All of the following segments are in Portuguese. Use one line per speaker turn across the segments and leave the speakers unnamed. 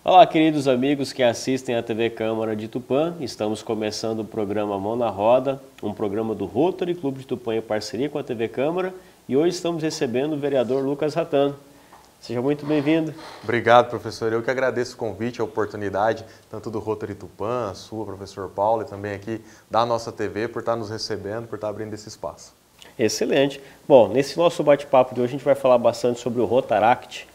Olá, queridos amigos que assistem à TV Câmara de Tupã. Estamos começando o programa Mão na Roda, um programa do Rotary Clube de Tupã em parceria com a TV Câmara. E hoje estamos recebendo o vereador Lucas Ratano. Seja muito bem-vindo.
Obrigado, professor. Eu que agradeço o convite, a oportunidade, tanto do Rotary Tupã, a sua, professor Paulo, e também aqui da nossa TV, por estar nos recebendo, por estar abrindo esse espaço.
Excelente. Bom, nesse nosso bate-papo de hoje a gente vai falar bastante sobre o Rotaract,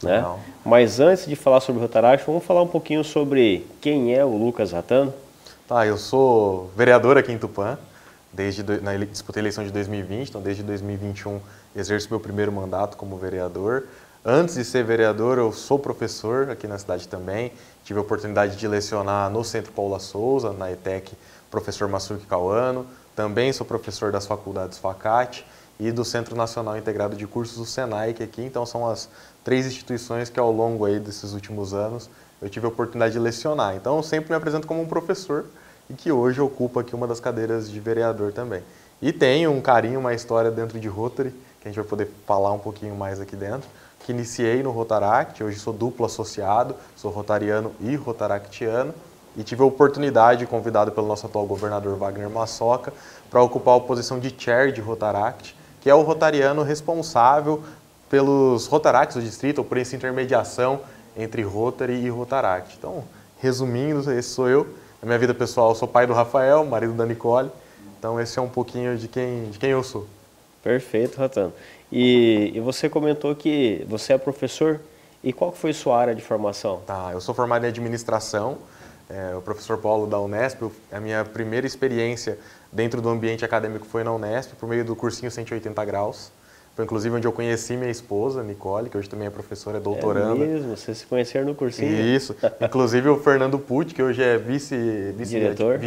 né?
Legal.
Mas antes de falar sobre o Rotaract, vamos falar um pouquinho sobre quem é o Lucas Ratano.
Tá, eu sou vereador aqui em Tupã, disputei a eleição de 2020, então desde 2021 exerço meu primeiro mandato como vereador. Antes de ser vereador, eu sou professor aqui na cidade também. Tive a oportunidade de lecionar no Centro Paula Souza, na ETEC, professor Massuki Cauano. Também sou professor das faculdades FACAT e do Centro Nacional Integrado de Cursos do SENAIC aqui. Então são as três instituições que ao longo aí desses últimos anos eu tive a oportunidade de lecionar. Então eu sempre me apresento como um professor e que hoje ocupo aqui uma das cadeiras de vereador também. E tenho um carinho, uma história dentro de Rotary, que a gente vai poder falar um pouquinho mais aqui dentro, que iniciei no Rotaract, hoje sou duplo associado, sou rotariano e rotaractiano, e tive a oportunidade, convidado pelo nosso atual governador Wagner Massoca, para ocupar a posição de chair de Rotaract, que é o rotariano responsável pelos Rotaracts do distrito, ou por essa intermediação entre Rotary e Rotaract. Então, resumindo, esse sou eu. Na minha vida pessoal, eu sou pai do Rafael, marido da Nicole. Então, esse é um pouquinho de quem eu sou.
Perfeito, Ratano. E você comentou que você é professor. E qual foi sua área de formação?
Tá, eu sou formado em administração, o professor Paulo da Unesp. A minha primeira experiência dentro do ambiente acadêmico foi na Unesp, por meio do cursinho 180 graus. Foi inclusive onde eu conheci minha esposa, Nicole, que hoje também é professora, doutoranda.
É mesmo? Vocês se conheceram no cursinho?
Isso. Inclusive o Fernando Pucci, que hoje é vice-diretor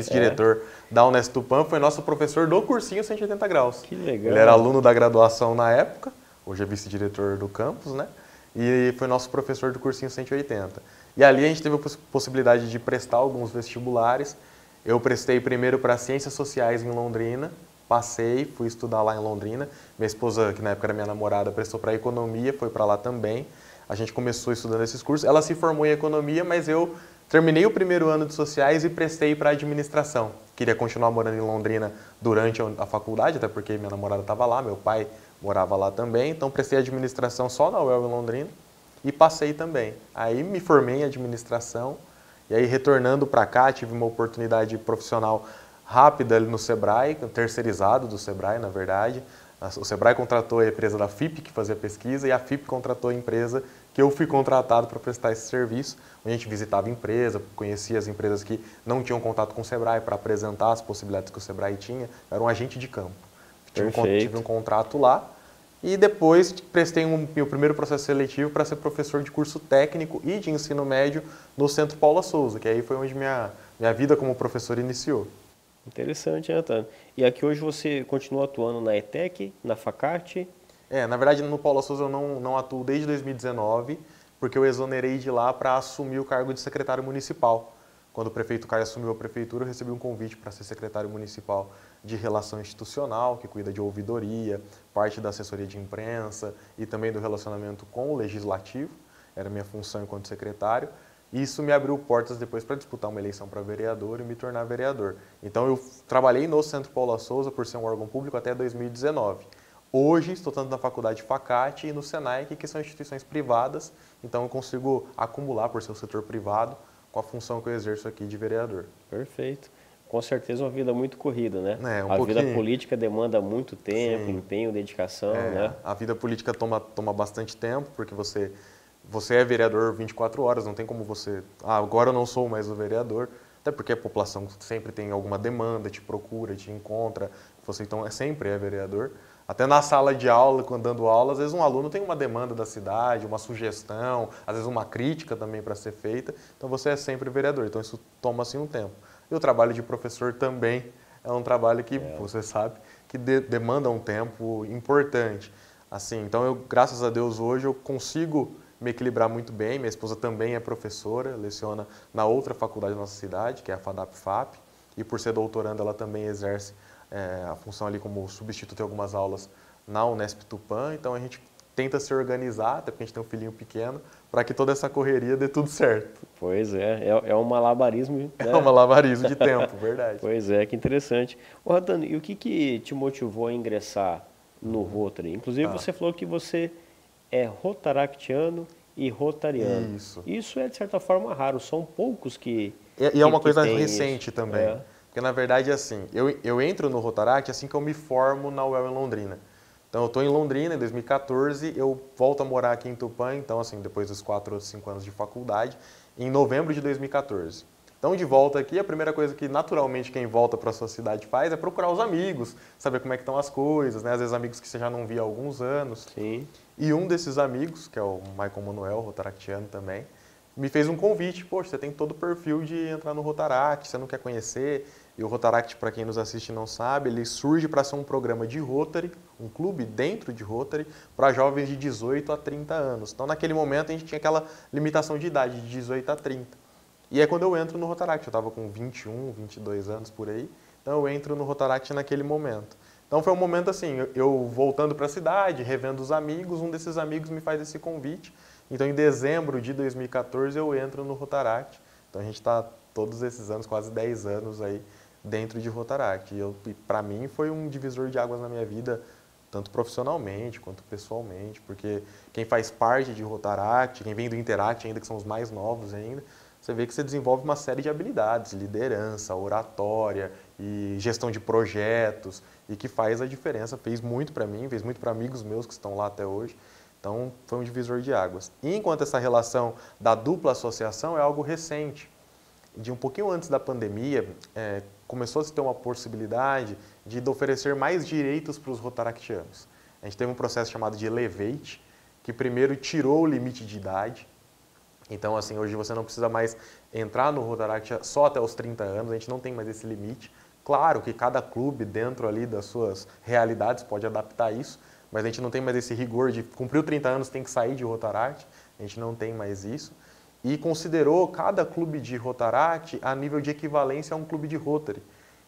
da Unesp Tupã, foi nosso professor do cursinho 180 graus.
Que legal.
Ele era aluno da graduação na época, hoje é vice-diretor do campus, né? E foi nosso professor do cursinho 180. E ali a gente teve a possibilidade de prestar alguns vestibulares. Eu prestei primeiro para Ciências Sociais em Londrina, passei, fui estudar lá em Londrina. Minha esposa, que na época era minha namorada, prestou para Economia, foi para lá também. A gente começou estudando esses cursos. Ela se formou em Economia, mas eu terminei o primeiro ano de Sociais e prestei para Administração. Queria continuar morando em Londrina durante a faculdade, até porque minha namorada estava lá, meu pai morava lá também. Então prestei Administração só na UEL em Londrina e passei também. Aí me formei em Administração e aí retornando para cá tive uma oportunidade profissional rápida ali no Sebrae, terceirizado do Sebrae, na verdade. O Sebrae contratou a empresa da FIP, que fazia pesquisa, e a FIP contratou a empresa que eu fui contratado para prestar esse serviço. A gente visitava a empresa, conhecia as empresas que não tinham contato com o Sebrae para apresentar as possibilidades que o Sebrae tinha. Era um agente de campo. Tive um contrato lá e depois prestei meu primeiro processo seletivo para ser professor de curso técnico e de ensino médio no Centro Paula Souza, que aí foi onde minha vida como professor iniciou.
Interessante, né, Ratano? E aqui hoje você continua atuando na ETEC, na FACAT?
Na verdade, no Paula Souza eu não atuo desde 2019, porque eu exonerei de lá para assumir o cargo de secretário municipal. Quando o prefeito Caio assumiu a prefeitura, eu recebi um convite para ser secretário municipal de relação institucional, que cuida de ouvidoria, parte da assessoria de imprensa e também do relacionamento com o legislativo. Era minha função enquanto secretário. Isso me abriu portas depois para disputar uma eleição para vereador e me tornar vereador. Então eu trabalhei no Centro Paula Souza por ser um órgão público até 2019. Hoje estou tanto na faculdade FACAT e no SENAIC, que são instituições privadas, então eu consigo acumular por ser o setor privado com a função que eu exerço aqui de vereador.
Perfeito. Com certeza uma vida muito corrida, né?
Um
a
pouquinho.
Vida política demanda muito tempo,
Sim.
Empenho, dedicação, né?
A vida política toma bastante tempo, porque você é vereador 24 horas, não tem como você... agora eu não sou mais o vereador, até porque a população sempre tem alguma demanda, te procura, te encontra, você então sempre é vereador. Até na sala de aula, quando dando aula, às vezes um aluno tem uma demanda da cidade, uma sugestão, às vezes uma crítica também para ser feita, então você é sempre vereador, então isso toma assim um tempo. E o trabalho de professor também é um trabalho que, você sabe, que demanda um tempo importante. Assim, então eu, graças a Deus, hoje eu consigo me equilibrar muito bem. Minha esposa também é professora, leciona na outra faculdade da nossa cidade, que é a FADAP-FAP, e por ser doutoranda ela também exerce a função ali como substituto em algumas aulas na Unesp Tupã. Então a gente tenta se organizar, até porque a gente tem um filhinho pequeno, para que toda essa correria dê tudo certo.
Pois é um malabarismo, né?
É um malabarismo de tempo, verdade.
Pois é, que interessante. Ô, Radano, e o que te motivou a ingressar no Rotary? Inclusive, você falou que você é rotaractiano e rotariano. Isso é, de certa forma, raro. São poucos que
E é uma coisa
tem
recente
isso.
também. Porque, na verdade, assim, eu entro no Rotaract assim que eu me formo na UEL em Londrina. Então, eu estou em Londrina em 2014, eu volto a morar aqui em Tupã, então, assim, depois dos 4 ou 5 anos de faculdade, em novembro de 2014. Então, de volta aqui, a primeira coisa que, naturalmente, quem volta para a sua cidade faz é procurar os amigos, saber como é que estão as coisas, né? Às vezes, amigos que você já não via há alguns anos.
Sim.
E um desses amigos, que é o Michael Manuel, rotaractiano também, me fez um convite. Poxa, você tem todo o perfil de entrar no Rotaract, você não quer conhecer? E o Rotaract, para quem nos assiste e não sabe, ele surge para ser um programa de Rotary, um clube dentro de Rotary, para jovens de 18 a 30 anos. Então, naquele momento, a gente tinha aquela limitação de idade, de 18 a 30. E é quando eu entro no Rotaract, eu estava com 21, 22 anos por aí, então eu entro no Rotaract naquele momento. Então foi um momento assim, eu voltando para a cidade, revendo os amigos, um desses amigos me faz esse convite. Então em dezembro de 2014 eu entro no Rotaract. Então a gente está todos esses anos, quase 10 anos aí dentro de Rotaract. E para mim foi um divisor de águas na minha vida, tanto profissionalmente quanto pessoalmente, porque quem faz parte de Rotaract, quem vem do Interact ainda, que são os mais novos ainda, você vê que você desenvolve uma série de habilidades, liderança, oratória e gestão de projetos, e que faz a diferença, fez muito para mim, fez muito para amigos meus que estão lá até hoje. Então, foi um divisor de águas. E enquanto essa relação da dupla associação é algo recente, de um pouquinho antes da pandemia, começou a se ter uma possibilidade de oferecer mais direitos para os rotaractianos. A gente teve um processo chamado de Elevate, que primeiro tirou o limite de idade. Então, assim, hoje você não precisa mais entrar no Rotaract só até os 30 anos, a gente não tem mais esse limite. Claro que cada clube, dentro ali das suas realidades, pode adaptar isso, mas a gente não tem mais esse rigor de cumpriu 30 anos, tem que sair de Rotaract, a gente não tem mais isso. E considerou cada clube de Rotaract a nível de equivalência a um clube de Rotary.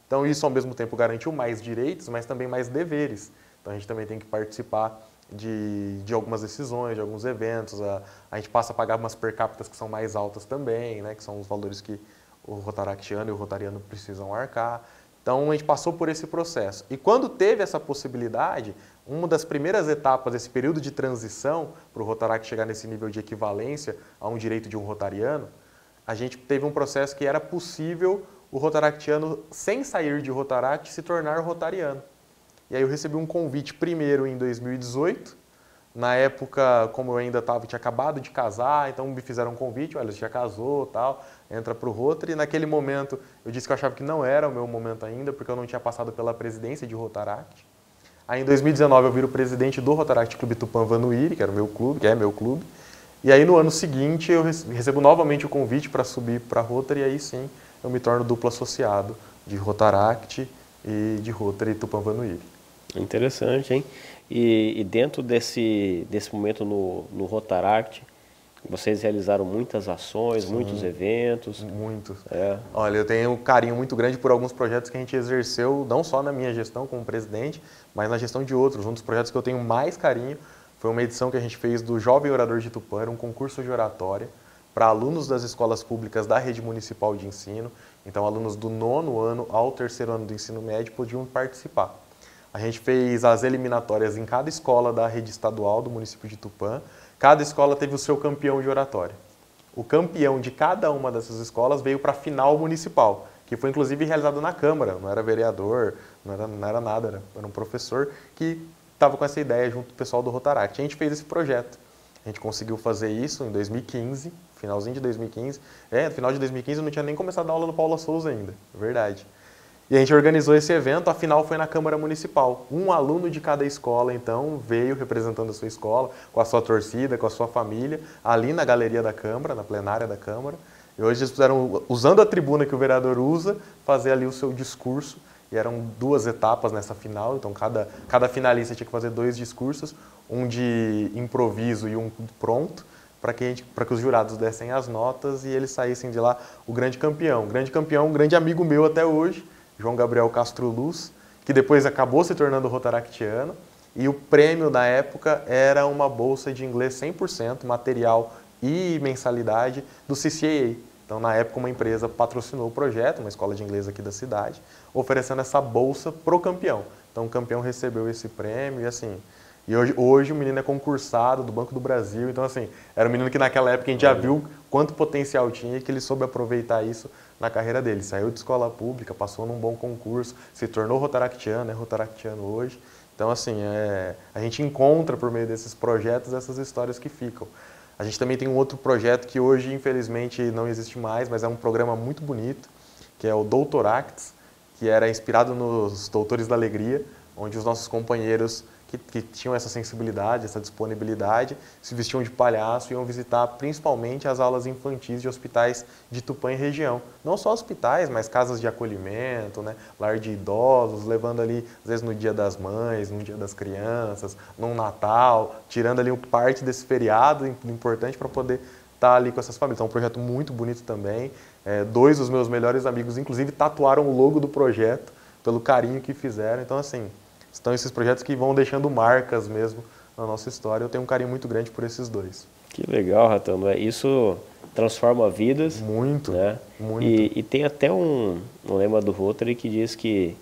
Então, isso, ao mesmo tempo, garantiu mais direitos, mas também mais deveres. Então, a gente também tem que participar de algumas decisões, de alguns eventos, a gente passa a pagar umas per capita que são mais altas também, né, que são os valores que o rotaractiano e o rotariano precisam arcar. Então, a gente passou por esse processo. E quando teve essa possibilidade, uma das primeiras etapas desse período de transição para o Rotaract chegar nesse nível de equivalência a um direito de um rotariano, a gente teve um processo que era possível o rotaractiano, sem sair de Rotaract, se tornar rotariano. E aí eu recebi um convite primeiro em 2018, na época, como eu ainda tinha acabado de casar, então me fizeram um convite, olha, você já casou, tal, entra para o Rotary. E naquele momento eu disse que eu achava que não era o meu momento ainda, porque eu não tinha passado pela presidência de Rotaract. Aí em 2019 eu viro presidente do Rotaract Clube Tupã Vanuíri, que era o meu clube, que é meu clube. E aí no ano seguinte eu recebo novamente o convite para subir para Rotary, e aí sim eu me torno duplo associado de Rotaract e de Rotary Tupã Vanuíri.
Interessante, hein? E dentro desse momento no Rotaract, vocês realizaram muitas ações, sim, muitos eventos.
Muitos. Olha, eu tenho um carinho muito grande por alguns projetos que a gente exerceu, não só na minha gestão como presidente, mas na gestão de outros. Um dos projetos que eu tenho mais carinho foi uma edição que a gente fez do Jovem Orador de Tupã, era um concurso de oratória para alunos das escolas públicas da rede municipal de ensino. Então, alunos do 9º ano ao 3º ano do ensino médio podiam participar. A gente fez as eliminatórias em cada escola da rede estadual do município de Tupã. Cada escola teve o seu campeão de oratória. O campeão de cada uma dessas escolas veio para a final municipal, que foi inclusive realizado na Câmara. Não era vereador, não era nada, era um professor que estava com essa ideia junto do pessoal do Rotaract. A gente fez esse projeto. A gente conseguiu fazer isso em 2015, finalzinho de 2015. No final de 2015 eu não tinha nem começado a dar aula no Paula Souza ainda, é verdade. E a gente organizou esse evento, a final foi na Câmara Municipal. Um aluno de cada escola, então, veio representando a sua escola, com a sua torcida, com a sua família, ali na galeria da Câmara, na plenária da Câmara. E hoje eles puderam, usando a tribuna que o vereador usa, fazer ali o seu discurso. E eram 2 etapas nessa final, então cada finalista tinha que fazer 2 discursos, um de improviso e um pronto, para que os jurados dessem as notas e eles saíssem de lá o grande campeão. Um grande amigo meu até hoje, João Gabriel Castro Luz, que depois acabou se tornando rotaractiano e o prêmio na época era uma bolsa de inglês 100%, material e mensalidade do CCAA. Então, na época, uma empresa patrocinou o projeto, uma escola de inglês aqui da cidade, oferecendo essa bolsa pro campeão. Então, o campeão recebeu esse prêmio e assim... E hoje o menino é concursado do Banco do Brasil, então assim, era um menino que naquela época a gente já viu quanto potencial tinha e que ele soube aproveitar isso na carreira dele. Saiu de escola pública, passou num bom concurso, se tornou rotaractiano, é rotaractiano hoje. Então assim, a gente encontra por meio desses projetos essas histórias que ficam. A gente também tem um outro projeto que hoje infelizmente não existe mais, mas é um programa muito bonito, que é o Doutoracts, que era inspirado nos Doutores da Alegria, onde os nossos companheiros que tinham essa sensibilidade, essa disponibilidade, se vestiam de palhaço e iam visitar principalmente as aulas infantis de hospitais de Tupã e região. Não só hospitais, mas casas de acolhimento, né? Lar de idosos, levando ali, às vezes no Dia das Mães, no Dia das Crianças, no Natal, tirando ali parte desse feriado importante para poder estar ali com essas famílias. Então, é um projeto muito bonito também. Dois dos meus melhores amigos, inclusive, tatuaram o logo do projeto pelo carinho que fizeram. Então, assim... Estão esses projetos que vão deixando marcas mesmo na nossa história. Eu tenho um carinho muito grande por esses dois.
Que legal, Ratão. Isso transforma vidas.
Muito,
né?
muito.
E tem até um lema do Rotary que diz que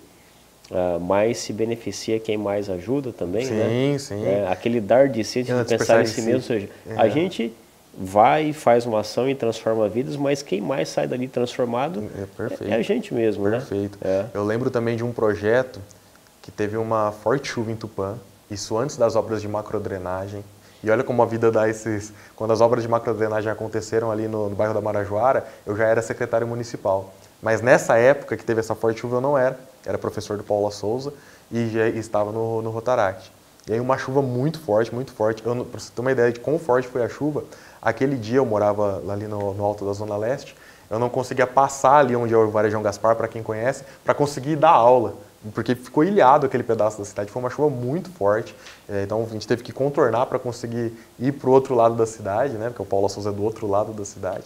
mais se beneficia quem mais ajuda também,
sim,
né?
Sim,
aquele dar de si, de pensar em si mesmo. Ou seja, a gente vai e faz uma ação e transforma vidas, mas quem mais sai dali transformado é a gente mesmo,
perfeito.
né?
Eu lembro também de um projeto que teve uma forte chuva em Tupã, isso antes das obras de macrodrenagem. E olha como a vida dá esses... Quando as obras de macrodrenagem aconteceram ali no bairro da Marajoara, eu já era secretário municipal. Mas nessa época que teve essa forte chuva eu não era professor do Paula Souza e já estava no Rotaract. E aí uma chuva muito forte, para você ter uma ideia de quão forte foi a chuva, aquele dia eu morava ali no alto da Zona Leste, eu não conseguia passar ali onde é o Varejão Gaspar, para quem conhece, para conseguir dar aula. Porque ficou ilhado aquele pedaço da cidade, foi uma chuva muito forte, então a gente teve que contornar para conseguir ir para o outro lado da cidade, né, porque o Paula Souza é do outro lado da cidade.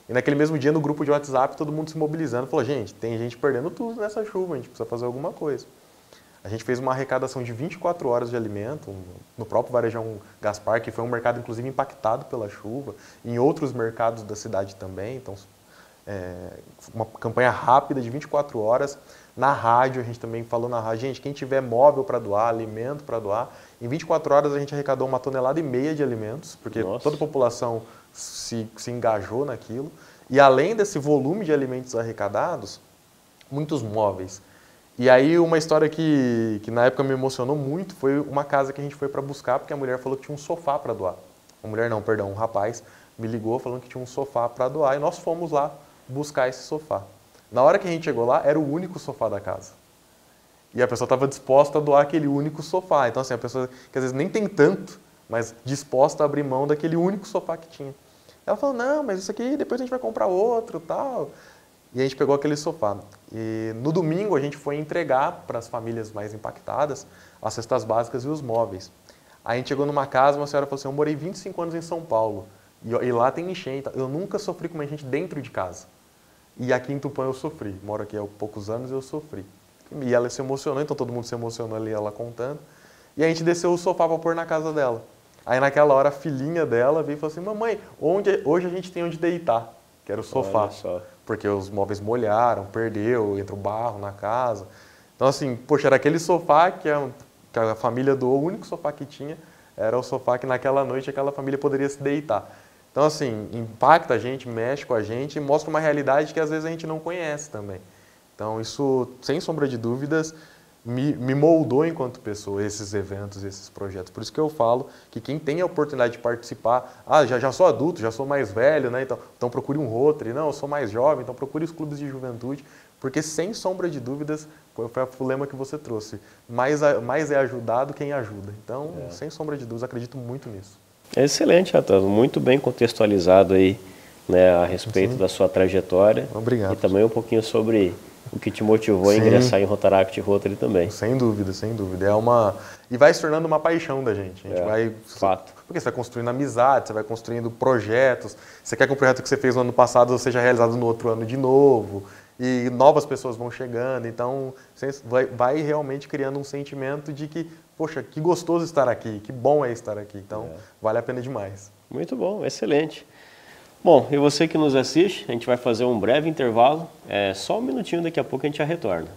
E naquele mesmo dia, no grupo de WhatsApp, todo mundo se mobilizando, falou, gente, tem gente perdendo tudo nessa chuva, a gente precisa fazer alguma coisa. A gente fez uma arrecadação de 24 horas de alimento no próprio Varejão Gaspar, que foi um mercado inclusive impactado pela chuva, em outros mercados da cidade também, então uma campanha rápida de 24 horas. Na rádio, a gente também falou na rádio, gente, quem tiver móvel para doar, alimento para doar, em 24 horas a gente arrecadou 1,5 tonelada de alimentos, porque toda a população se engajou naquilo. E além desse volume de alimentos arrecadados, muitos móveis. E aí uma história que na época me emocionou muito foi uma casa que a gente foi para buscar, porque a mulher falou que tinha um sofá para doar. Uma mulher não, perdão, um rapaz me ligou falando que tinha um sofá para doar e nós fomos lá buscar esse sofá. Na hora que a gente chegou lá, era o único sofá da casa. E a pessoa estava disposta a doar aquele único sofá. Então, assim, a pessoa que às vezes nem tem tanto, mas disposta a abrir mão daquele único sofá que tinha. Ela falou, não, mas isso aqui depois a gente vai comprar outro, tal. E a gente pegou aquele sofá. E no domingo a gente foi entregar para as famílias mais impactadas as cestas básicas e os móveis. Aí a gente chegou numa casa, uma senhora falou assim, eu morei 25 anos em São Paulo e lá tem enchente. Eu nunca sofri com uma enchente dentro de casa. E aqui em Tupã eu sofri. Moro aqui há poucos anos e eu sofri. E ela se emocionou, então todo mundo se emocionou ali, ela contando. E a gente desceu o sofá para pôr na casa dela. Aí naquela hora a filhinha dela veio e falou assim, mamãe, hoje a gente tem onde deitar, que era o sofá.
Olha só.
Porque os móveis molharam, perdeu, entrou barro na casa. Então assim, poxa, era aquele sofá que a família doou, o único sofá que tinha, era o sofá que naquela noite aquela família poderia se deitar. Então, assim, impacta a gente, mexe com a gente e mostra uma realidade que às vezes a gente não conhece também. Então, isso, sem sombra de dúvidas, me moldou enquanto pessoa, esses eventos, esses projetos. Por isso que eu falo que quem tem a oportunidade de participar, já sou adulto, já sou mais velho, né? Então procure um Rotary, não, eu sou mais jovem, então procure os clubes de juventude, porque sem sombra de dúvidas, foi o lema que você trouxe, mais é ajudado quem ajuda. Então, sem sombra de dúvidas, acredito muito nisso.
É excelente, Ratão, muito bem contextualizado aí, né, a respeito da sua trajetória.
Obrigado.
E também um pouquinho sobre o que te motivou a ingressar em Rotaract e Rotary também.
Sem dúvida, sem dúvida. E vai se tornando uma paixão da gente. A gente vai...
Fato.
Porque você vai construindo amizade, você vai construindo projetos. Você quer que o projeto que você fez no ano passado seja realizado no outro ano de novo. e novas pessoas vão chegando, então vai realmente criando um sentimento de que, poxa, que gostoso estar aqui, que bom é estar aqui, então vale a pena demais.
Muito bom, excelente. Bom, e você que nos assiste, a gente vai fazer um breve intervalo, só um minutinho, daqui a pouco a gente já retorna.